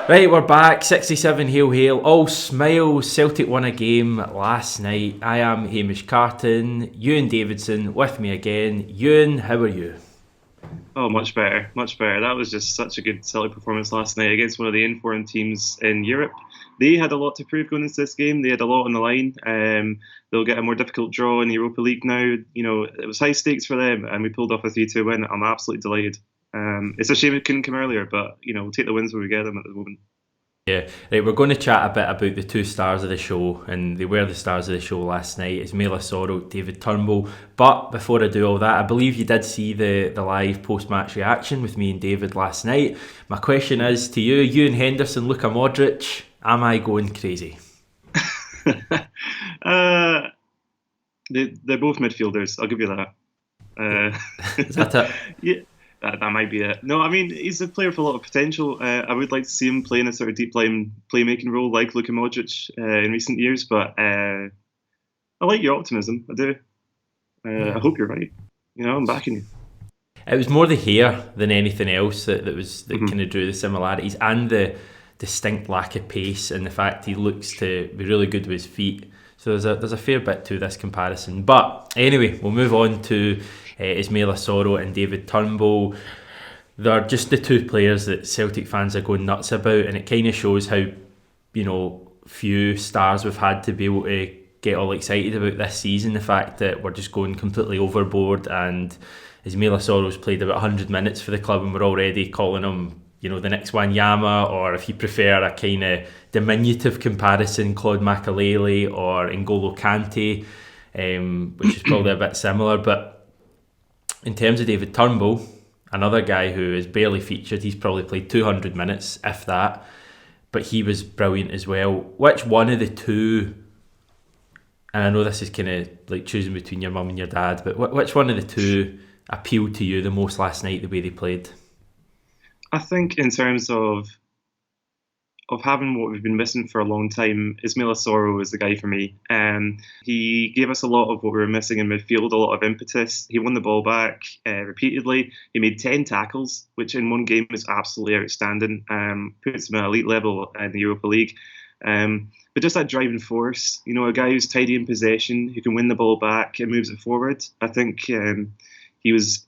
Right, we're back. 67 hail hail. All smiles. Celtic won a game last night. I am Hamish Carton. Euan Davidson with me again. Euan, how are you? Oh, much better, much better. That was just such a good Celtic performance last night against one of the informed teams in Europe. They had a lot to prove going into this game. They had a lot on the line. They'll get a more difficult draw in the Europa League now. You know, it was high stakes for them, and we pulled off a 3-2 win. I'm absolutely delighted. It's a shame it couldn't come earlier, but we'll take the wins when we get them at the moment. Yeah, right, we're going to chat a bit about the two stars of the show, and they were the stars of the show last night. Ismaila Soro, David Turnbull. But before I do all that, I believe you did see the live post-match reaction with me and David last night. My question is to you, Euan Henderson, Luka Modric, am I going crazy? uh, they're both midfielders. I'll give you that. Is that it? Yeah, that might be it. No, I mean he's a player with a lot of potential. I would like to see him play in a sort of deep line playmaking role like Luka Modric in recent years. But I like your optimism. I do. I hope you're right. I'm backing you. It was more the hair than anything else that Mm-hmm. kind of drew the similarities, and the distinct lack of pace, and the fact he looks to be really good with his feet. So there's a fair bit to this comparison. But anyway, we'll move on to Ismaila Soro and David Turnbull. They're just the two players that Celtic fans are going nuts about, and it kind of shows how few stars we've had to be able to get all excited about this season. The fact that we're just going completely overboard, and Ismaila Soro's played about 100 minutes for the club, and we're already calling him the next Wanyama, or if you prefer a kind of diminutive comparison, Claude Makalele or N'Golo Kante, which is probably a bit similar. But in terms of David Turnbull, another guy who is barely featured, he's probably played 200 minutes, if that, but he was brilliant as well. Which one of the two, and I know this is kind of like choosing between your mum and your dad, but which one of the two appealed to you the most last night, the way they played? I think in terms of having what we've been missing for a long time, Ismaila Soro is the guy for me. He gave us a lot of what we were missing in midfield, a lot of impetus. He won the ball back repeatedly. He made 10 tackles, which in one game is absolutely outstanding. Puts him at elite level in the Europa League. But just that driving force, a guy who's tidy in possession, who can win the ball back and moves it forward. I think he was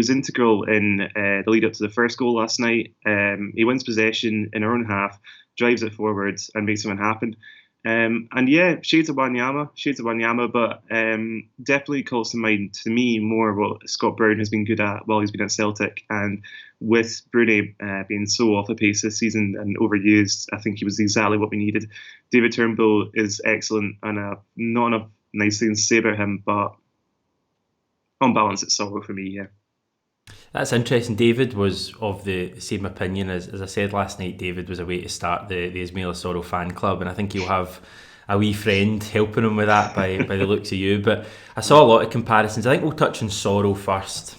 integral in the lead up to the first goal last night. He wins possession in our own half, drives it forward, and makes something happen. And yeah, shades of Wanyama, but definitely calls to mind to me more what Scott Brown has been good at while he's been at Celtic. And with Brune being so off the pace this season and overused, I think he was exactly what we needed. David Turnbull is excellent, and not enough nice things to say about him, but on balance, it's Soro for me, yeah. That's interesting. David was of the same opinion as I said last night. David was a way to start the Ismaila Soro fan club, and I think he'll have a wee friend helping him with that by the looks of you. But I saw a lot of comparisons. I think we'll touch on Soro first.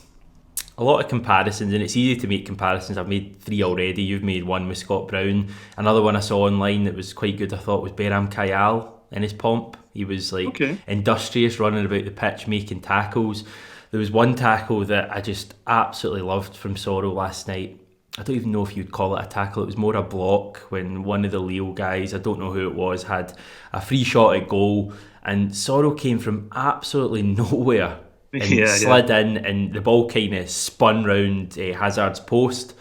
A lot of comparisons, and it's easy to make comparisons. I've made 3 already. You've made one with Scott Brown. Another one I saw online that was quite good, I thought, was Beram Kayal in his pomp. He was Okay. industrious, running about the pitch, making tackles. There was one tackle that I just absolutely loved from Soro last night. I don't even know if you'd call it a tackle. It was more a block when one of the Lille guys, I don't know who it was, had a free shot at goal, and Soro came from absolutely nowhere and slid in, and the ball kind of spun round Hazard's post.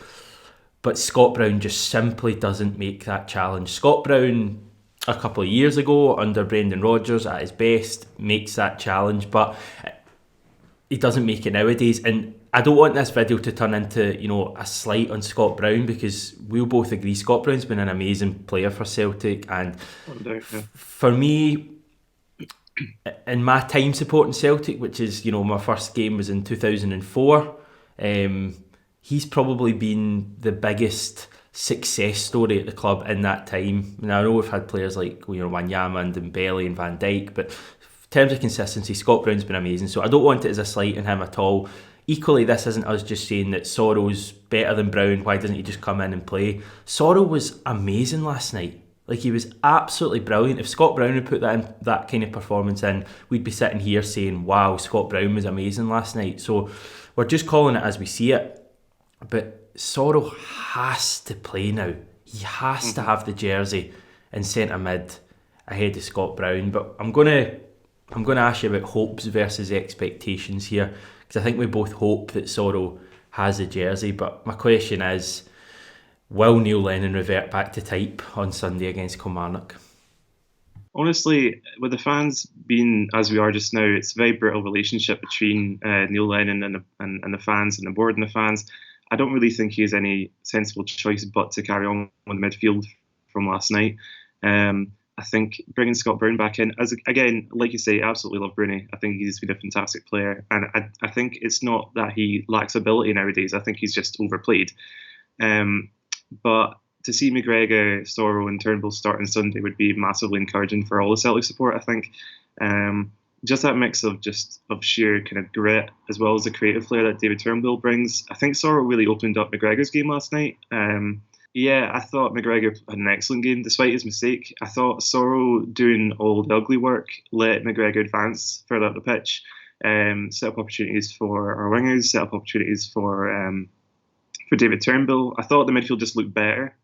But Scott Brown just simply doesn't make that challenge. Scott Brown, a couple of years ago, under Brendan Rodgers, at his best, makes that challenge, but he doesn't make it nowadays. And I don't want this video to turn into a slight on Scott Brown, because we'll both agree Scott Brown's been an amazing player for Celtic, and for me, in my time supporting Celtic, which is my first game was in 2004, he's probably been the biggest success story at the club in that time. Now I know we've had players like Wanyama and Dembele and Van Dijk, but in terms of consistency, Scott Brown's been amazing, so I don't want it as a slight on him at all. Equally, this isn't us just saying that Soro's better than Brown, why doesn't he just come in and play? Soro was amazing last night. He was absolutely brilliant. If Scott Brown had put that kind of performance in, we'd be sitting here saying, wow, Scott Brown was amazing last night. So we're just calling it as we see it. But Soro has to play now. he has to have the jersey in centre mid ahead of Scott Brown. But I'm gonna ask you about hopes versus expectations here, because I think we both hope that Soro has the jersey. But my question is, will Neil Lennon revert back to type on Sunday against Kilmarnock? Honestly, with the fans being as we are just now, it's a very brittle relationship between Neil Lennon and the fans and the board and the fans. I don't really think he has any sensible choice but to carry on with the midfield from last night. I think bringing Scott Brown back in, as again, like you say, absolutely love Bruni. I think he's been a fantastic player, and I think it's not that he lacks ability nowadays. I think he's just overplayed. But to see McGregor, Soro, and Turnbull start on Sunday would be massively encouraging for all the Celtic support. I think just that mix of sheer kind of grit as well as the creative flair that David Turnbull brings. I think Soro really opened up McGregor's game last night. Yeah, I thought McGregor had an excellent game despite his mistake. I thought Soro doing all the ugly work let McGregor advance further up the pitch, set up opportunities for our wingers, set up opportunities for David Turnbull. I thought the midfield just looked better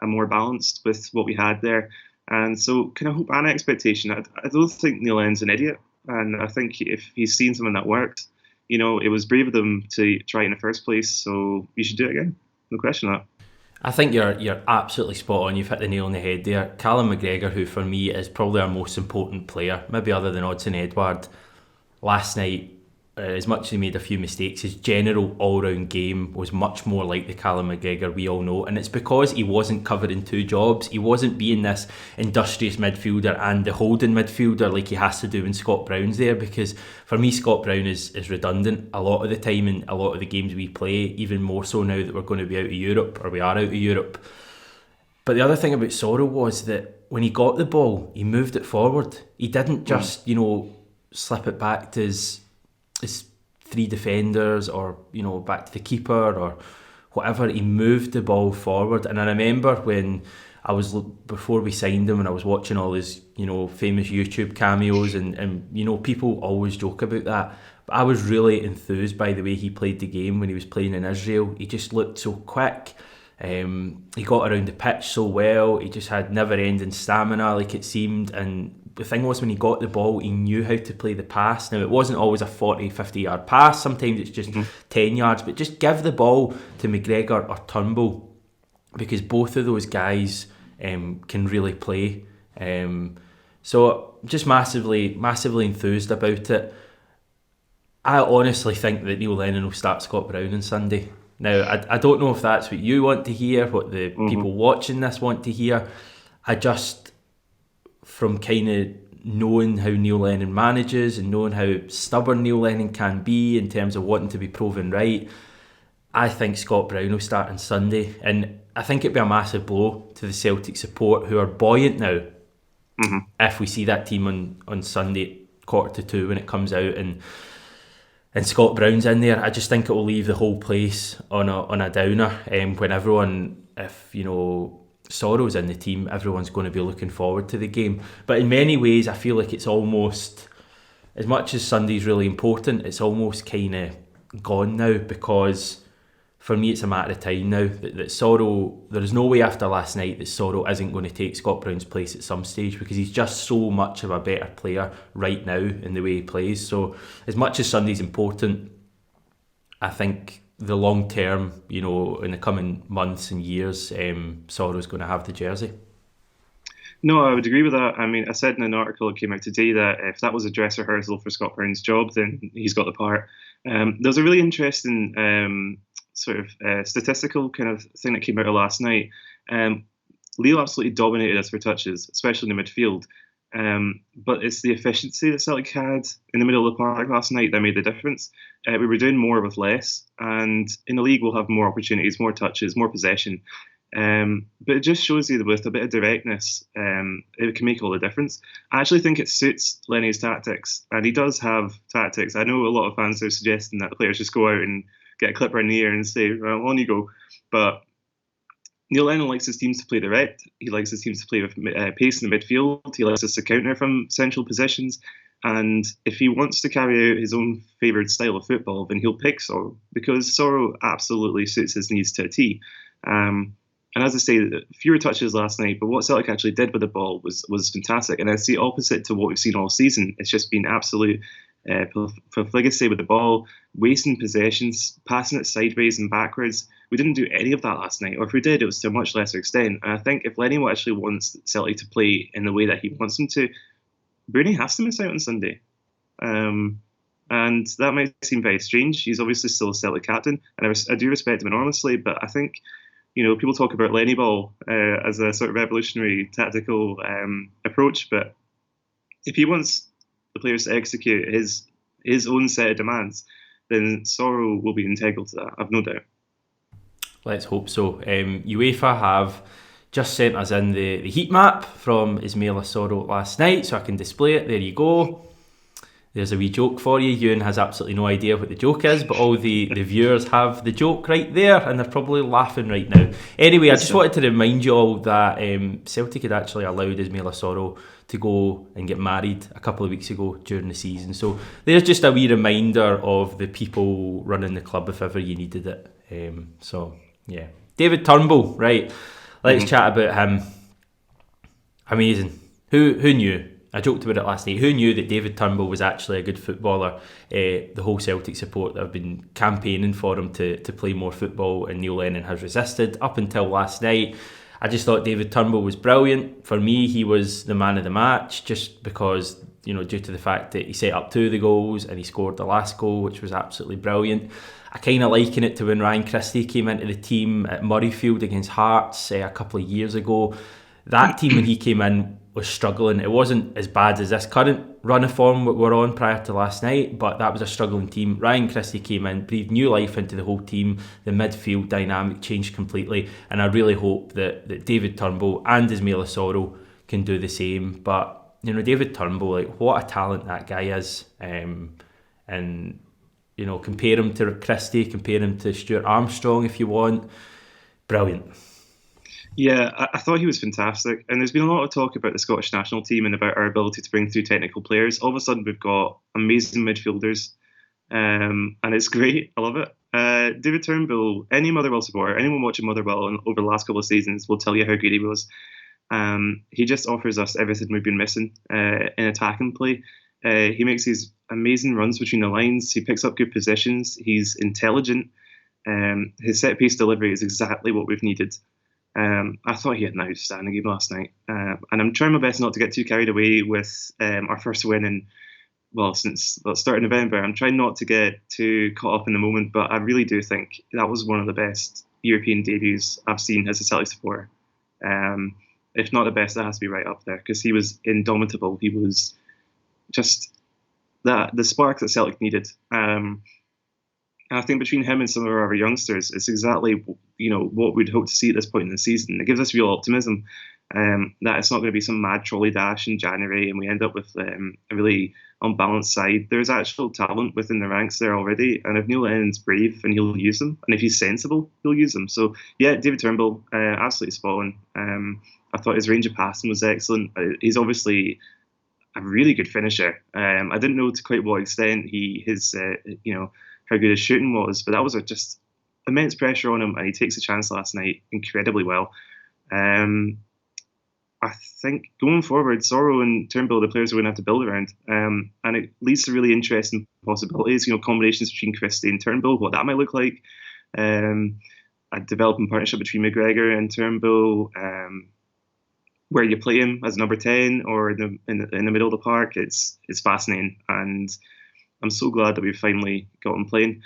and more balanced with what we had there. And so, kind of hope and expectation. I don't think Neil Lennon's an idiot, and I think if he's seen something that worked, it was brave of them to try in the first place. So you should do it again. No question of that. I think you're absolutely spot on. You've hit the nail on the head there. Callum McGregor, who for me is probably our most important player, maybe other than Odsonne Edouard, last night, as much as he made a few mistakes, his general all-round game was much more like the Callum McGregor we all know, and it's because he wasn't covering two jobs. He wasn't being this industrious midfielder and the holding midfielder like he has to do when Scott Brown's there, because for me Scott Brown is redundant a lot of the time in a lot of the games we play, even more so now that we're going to be out of Europe, or we are out of Europe. But the other thing about Soro was that when he got the ball, he moved it forward. He didn't just, slip it back to his three defenders, or back to the keeper or whatever. He moved the ball forward. And I remember when before we signed him, and I was watching all his famous YouTube cameos, and people always joke about that, but I was really enthused by the way he played the game when he was playing in Israel. He just looked so quick. He got around the pitch so well. He just had never-ending stamina, like it seemed. And the thing was, when he got the ball, he knew how to play the pass. Now, it wasn't always a 40, 50-yard pass. Sometimes it's just 10 yards. But just give the ball to McGregor or Turnbull, because both of those guys can really play. So just massively enthused about it. I honestly think that Neil Lennon will start Scott Brown on Sunday. Now, I don't know if that's what you want to hear, what the people watching this want to hear. I just, from kind of knowing how Neil Lennon manages and knowing how stubborn Neil Lennon can be in terms of wanting to be proven right, I think Scott Brown will start on Sunday. And I think it'd be a massive blow to the Celtic support, who are buoyant now, if we see that team on Sunday at 1:45 when it comes out, and Scott Brown's in there. I just think it will leave the whole place on a downer. When everyone, if Soro's in the team, everyone's going to be looking forward to the game. But in many ways, I feel like it's almost, as much as Sunday's really important, it's almost kind of gone now, because for me it's a matter of time now that Soro, there is no way after last night that Soro isn't going to take Scott Brown's place at some stage, because he's just so much of a better player right now in the way he plays. So as much as Sunday's important, I think the long term, in the coming months and years, Soro's going to have the jersey. No, I would agree with that. I mean, I said in an article that came out today that if that was a dress rehearsal for Scott Brown's job, then he's got the part. There's a really interesting statistical kind of thing that came out of last night. Lille absolutely dominated us for touches, especially in the midfield. But it's the efficiency that Celtic had in the middle of the park last night that made the difference. We were doing more with less, and in the league we'll have more opportunities, more touches, more possession. But it just shows you that with a bit of directness, it can make all the difference. I actually think it suits Lenny's tactics, and he does have tactics. I know a lot of fans are suggesting that the players just go out and get a clipper in the ear and say, well, on you go. But Neil Lennon likes his teams to play direct. He likes his teams to play with pace in the midfield. He likes us to counter from central positions. And if he wants to carry out his own favoured style of football, then he'll pick Soro, because Soro absolutely suits his needs to a T. And as I say, fewer touches last night, but what Celtic actually did with the ball was fantastic. And it's the opposite to what we've seen all season. It's just been absolute profligacy with the ball, wasting possessions, passing it sideways and backwards. We didn't do any of that last night, or if we did, it was to a much lesser extent. And I think if Lenny actually wants Celtic to play in the way that he wants them to, Bruni has to miss out on Sunday. And that might seem very strange. He's obviously still a Celtic captain, and I do respect him enormously, but I think, people talk about Lenny ball as a sort of revolutionary tactical approach, but if he wants the players to execute his own set of demands, then Soro will be integral to that, I've no doubt. Let's hope so. UEFA have just sent us in the heat map from Ismaila Soro last night, so I can display it. There you go. There's a wee joke for you. Euan has absolutely no idea what the joke is, but all the viewers have the joke right there, and they're probably laughing right now. Anyway, I just wanted to remind you all that Celtic had actually allowed Ismaila Soro to go and get married a couple of weeks ago during the season. So there's just a wee reminder of the people running the club if ever you needed it. So, yeah. David Turnbull, right. Let's chat about him. Amazing. Who knew? I joked about it last night. Who knew that David Turnbull was actually a good footballer? The whole Celtic support that have been campaigning for him to play more football, and Neil Lennon has resisted up until last night. I just thought David Turnbull was brilliant. For me, he was the man of the match, just because, due to the fact that he set up 2 of the goals and he scored the last goal, which was absolutely brilliant. I kind of liken it to when Ryan Christie came into the team at Murrayfield against Hearts a couple of years ago. That team, when he came in, was struggling. It wasn't as bad as this current run of form we're on prior to last night, but that was a struggling team. Ryan Christie came in, breathed new life into the whole team. The midfield dynamic changed completely, and I really hope that David Turnbull and Ismaila Soro can do the same. But David Turnbull, what a talent that guy is, and compare him to Christie, compare him to Stuart Armstrong if you want. Brilliant. Yeah, I thought he was fantastic. And there's been a lot of talk about the Scottish national team and about our ability to bring through technical players. All of a sudden, we've got amazing midfielders, and it's great. I love it. David Turnbull, any Motherwell supporter, anyone watching Motherwell over the last couple of seasons will tell you how good he was. He just offers us everything we've been missing in attack and play. He makes these amazing runs between the lines. He picks up good positions. He's intelligent. His set-piece delivery is exactly what we've needed. I thought he had an outstanding game last night, and I'm trying my best not to get too carried away with our first win since the start of November. I'm trying not to get too caught up in the moment, but I really do think that was one of the best European debuts I've seen as a Celtic supporter. If not the best, that has to be right up there, because he was indomitable. He was just the spark that Celtic needed. And I think between him and some of our other youngsters, it's exactly what we'd hope to see at this point in the season. It gives us real optimism that it's not going to be some mad trolley dash in January and we end up with a really unbalanced side. There's actual talent within the ranks there already, and if Neil Lennon's brave, and he'll use them, and if he's sensible, he'll use them. So yeah, David Turnbull, absolutely spot on. I thought his range of passing was excellent. He's obviously a really good finisher. I didn't know to quite what extent how good his shooting was, but that was just immense pressure on him, and he takes a chance last night incredibly well. I think going forward, Soro and Turnbull, the players we're going to have to build around, and it leads to really interesting possibilities. Combinations between Christie and Turnbull, what that might look like. A developing partnership between McGregor and Turnbull, where you play him as number 10 or in the middle of the park. It's fascinating, and I'm so glad that we've finally got him playing.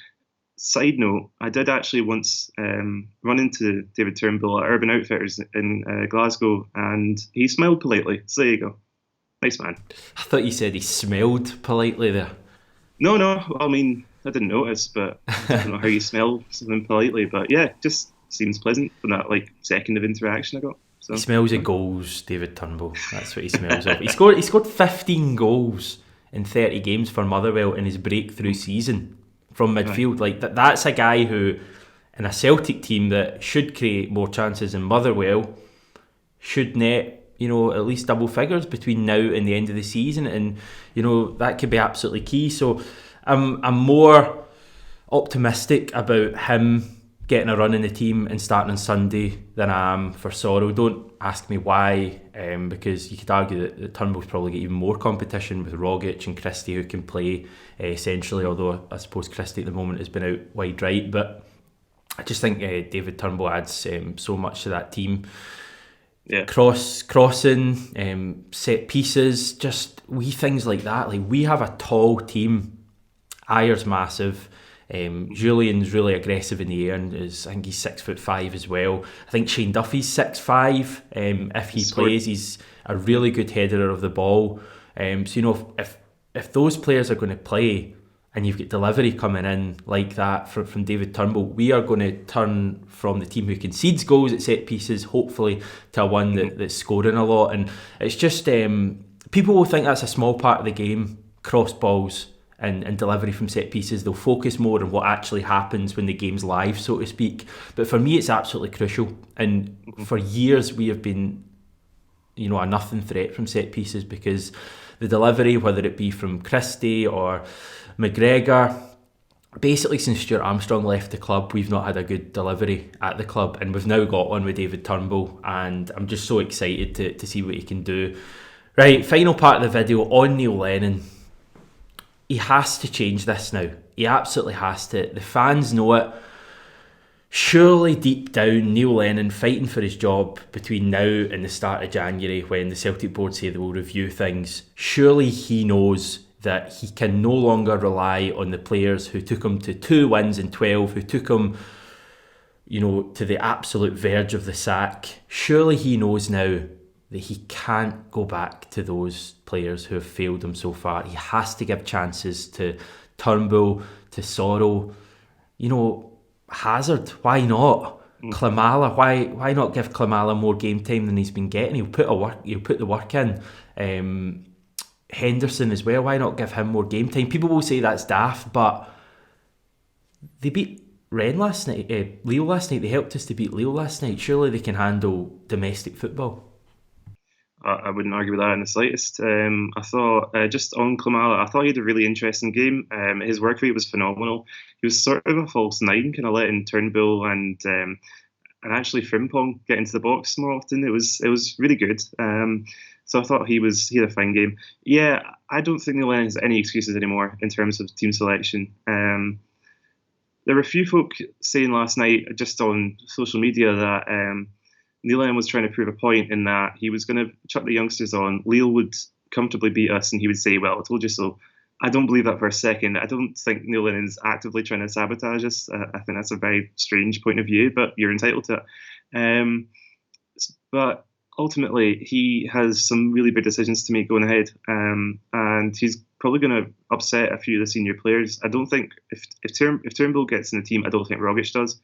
Side note, I did actually once run into David Turnbull at Urban Outfitters in Glasgow, and he smiled politely. So there you go. Nice man. I thought you said he smelled politely there. No, I mean, I didn't notice, but I don't know how you smell something politely. But yeah, just seems pleasant from that second of interaction I got. So. He smells of goals, David Turnbull. That's what he smells of. He scored 15 goals in 30 games for Motherwell in his breakthrough season from midfield. Right. That's a guy who, in a Celtic team that should create more chances than Motherwell, should net, at least double figures between now and the end of the season, and that could be absolutely key. So I'm more optimistic about him getting a run in the team and starting on Sunday than I am for Soro. Don't ask me why, because you could argue that Turnbull's probably get even more competition with Rogic and Christie, who can play centrally, although I suppose Christie at the moment has been out wide right. But I just think David Turnbull adds so much to that team. Yeah. Crossing, set pieces, just wee things like that. Like, we have a tall team. Ayer's massive. Julian's really aggressive in the air, and I think he's 6'5" as well. I think Shane Duffy's 6'5". If he plays, he's a really good header of the ball. So if those players are going to play, and you've got delivery coming in like that from David Turnbull, we are going to turn from the team who concedes goals at set pieces, hopefully, to one that's scoring a lot. And it's just people will think that's a small part of the game, cross balls and delivery from set pieces. They'll focus more on what actually happens when the game's live, so to speak. But for me, it's absolutely crucial. And for years, we have been, a nothing threat from set pieces, because the delivery, whether it be from Christie or McGregor, basically since Stuart Armstrong left the club, we've not had a good delivery at the club, and we've now got one with David Turnbull, and I'm just so excited to see what he can do. Right, final part of the video on Neil Lennon. He has to change this now. He absolutely has to. The fans know it. Surely deep down, Neil Lennon fighting for his job between now and the start of January, when the Celtic board say they will review things, surely he knows that he can no longer rely on the players who took him to 2 wins in 12, who took him, to the absolute verge of the sack. Surely he knows now that he can't go back to those players who have failed him so far. He has to give chances to Turnbull, to Soro, Hazard, why not? Klimala, why not give Klimala more game time than he's been getting? He'll put the work in. Henderson as well, why not give him more game time? People will say that's daft, but they beat Lille last night. They helped us to beat Lille last night. Surely they can handle domestic football. I wouldn't argue with that in the slightest. I thought, just on Klimala, I thought he had a really interesting game. His work rate was phenomenal. He was sort of a false nine, kind of letting Turnbull and actually Frimpong get into the box more often. It was really good. So I thought he had a fine game. Yeah, I don't think Neil Lennon has any excuses anymore in terms of team selection. There were a few folk saying last night, just on social media, that Neil Lennon was trying to prove a point in that he was going to chuck the youngsters on. Lille would comfortably beat us, and he would say, "Well, I told you so." I don't believe that for a second. I don't think Neil Lennon's actively trying to sabotage us. I think that's a very strange point of view, but you're entitled to it. But ultimately, he has some really big decisions to make going ahead, and he's probably going to upset a few of the senior players. I don't think if Turnbull gets in the team, I don't think Rogic does.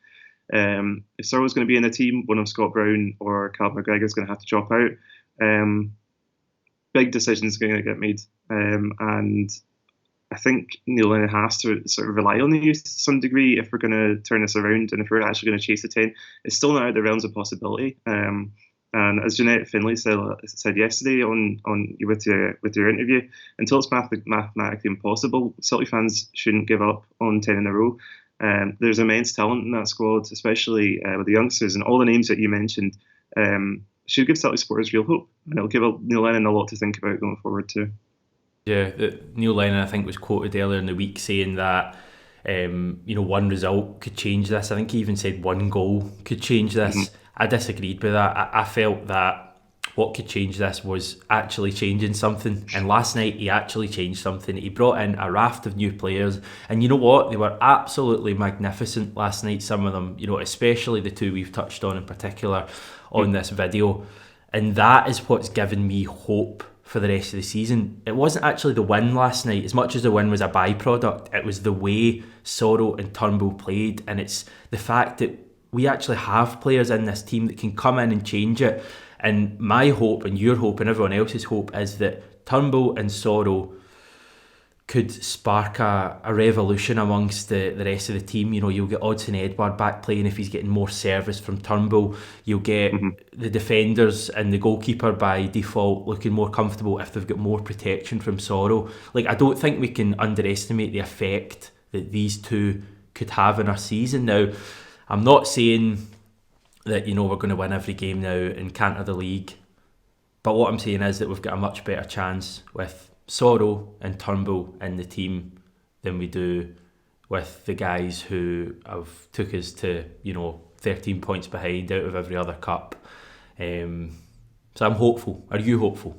If Soro's going to be in the team, one of Scott Brown or Cal McGregor is going to have to drop out. Big decisions are going to get made, and I think Neil Lennon has to sort of rely on the youth to some degree if we're going to turn this around, and if we're actually going to chase the 10. It's still not out of the realms of possibility. And as Jeanette Finlay said yesterday with your interview, until it's mathematically impossible, Celtic fans shouldn't give up on 10 in a row. There's immense talent in that squad, especially with the youngsters, and all the names that you mentioned should give Celtic supporters real hope, and it'll give Neil Lennon a lot to think about going forward too. Yeah, Neil Lennon, I think, was quoted earlier in the week saying that one result could change this. I think he even said one goal could change this. Mm-hmm. I disagreed with that. I felt that what could change this was actually changing something. And last night, he actually changed something. He brought in a raft of new players. And you know what? They were absolutely magnificent last night, some of them, especially the two we've touched on in particular on this video. And that is what's given me hope for the rest of the season. It wasn't actually the win last night, as much as the win was a byproduct. It was the way Soro and Turnbull played. And it's the fact that we actually have players in this team that can come in and change it. And my hope and your hope and everyone else's hope is that Turnbull and Soro could spark a revolution amongst the rest of the team. You'll get Odsonne Edouard back playing if he's getting more service from Turnbull. You'll get the defenders and the goalkeeper by default looking more comfortable if they've got more protection from Soro. I don't think we can underestimate the effect that these two could have in our season. Now, I'm not saying that, you know, we're going to win every game now and canter the league. But what I'm saying is that we've got a much better chance with Soro and Turnbull in the team than we do with the guys who have took us to, you know, 13 points behind out of every other cup. So I'm hopeful. Are you hopeful?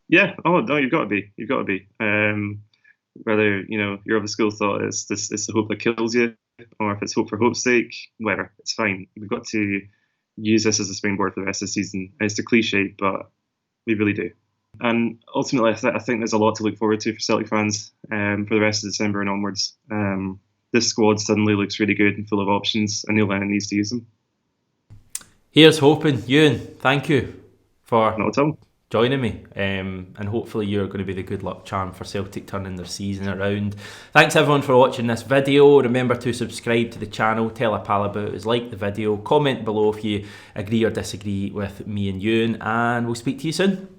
Yeah. Oh no, you've got to be. You've got to be. Whether you're of the school thought it's the hope that kills you, or if it's hope for hope's sake, whatever, it's fine. We've got to use this as a springboard for the rest of the season. It's a cliche, but we really do. And ultimately, I think there's a lot to look forward to for Celtic fans for the rest of December and onwards. This squad suddenly looks really good and full of options, and Neil Lennon needs to use them. Here's hoping. Euan, thank you for Not at all. joining me, and hopefully you're going to be the good luck charm for Celtic turning their season around. Thanks everyone for watching this video. Remember to subscribe to the channel, tell a pal about us, like the video, comment below if you agree or disagree with me and Euan, and we'll speak to you soon.